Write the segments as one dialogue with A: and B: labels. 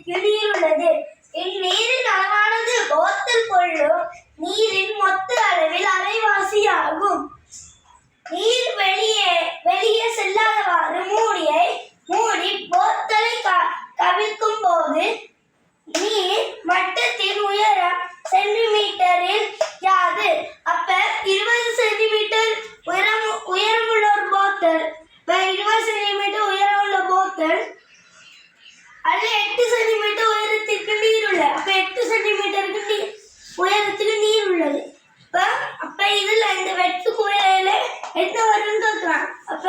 A: மட்டத்திற்கு நீர் உள்ளது. இந்நீரின் அளவானது போத்தல் கொள்ளும் நீரின் மொத்த அளவில் அரைவாசி ஆகும். நீர் வெளியே செல்லாதவாறு மூடி போத்தலை கவிழ்க்கும் போது நீர் மட்டத்தின் உயரம் சென்டிமீட்டரில் யாது. அப்ப 20 சென்டிமீட்டர் உயரமுள்ள ஒரு போத்தல், 20 சென்டிமீட்டர் உயரமுள்ள போத்தல், அதுல 8 சென்டிமீட்டர் உயரத்திற்கு நீர் உள்ளது. அப்ப 8 சென்டிமீட்டருக்கு உயரத்துக்கு நீர் உள்ளது. அப்ப இதுல இந்த வெட்டுக்கு உயர என்ன வரும்னு கேட்கலாம். அப்ப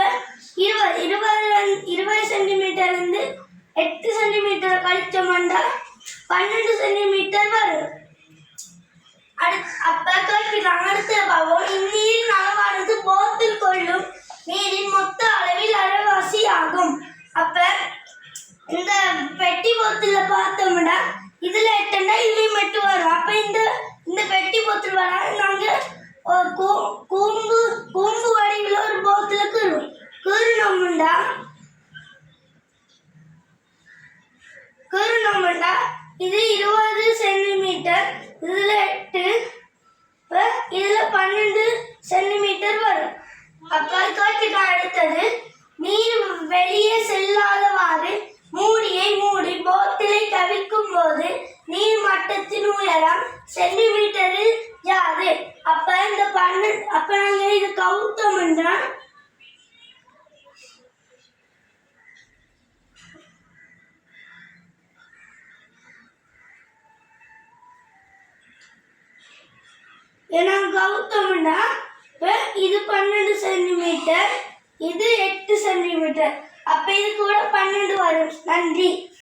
A: 20 சென்டிமீட்டர் இருந்து 8 சென்டிமீட்டர் கழிச்சோம்னா 12 சென்டிமீட்டர் வரும். அப்ப கேட்கிறாங்க. அடுத்த பாவம், இந்நீரின் அளவானது போத்தில் கொள்ளும் நீரின் மொத்த அளவில் அரைவாசி ஆகும். அப்ப இந்த பெட்டி போத்துல பார்த்தோம்னா இதுல 8ன்னா இதுலயும் 8 வரும். அப்ப இந்த பெட்டி போத்தில் வர நாங்க கூம்பு வடிவில் ஒரு போத்துல கீறினோம்னா இது 20 சென்டிமீட்டர், இதுல 8, இதுல 12 சென்டிமீட்டர் வரும். அப்ப காட்சிக்கு அடுத்தது, நீர் வெளியே செல்லாதவாறு மூடி போத்தலை கவிழ்க்கும் போது நீர் மட்டத்தின் உயரம் சென்டிமீட்டரில் யாது. அப்ப நாங்க இது கவுத்தோம்னா இது 12 சென்டிமீட்டர், இது 8 சென்டிமீட்டர். அப்ப இது கூட 12 வரும். நன்றி.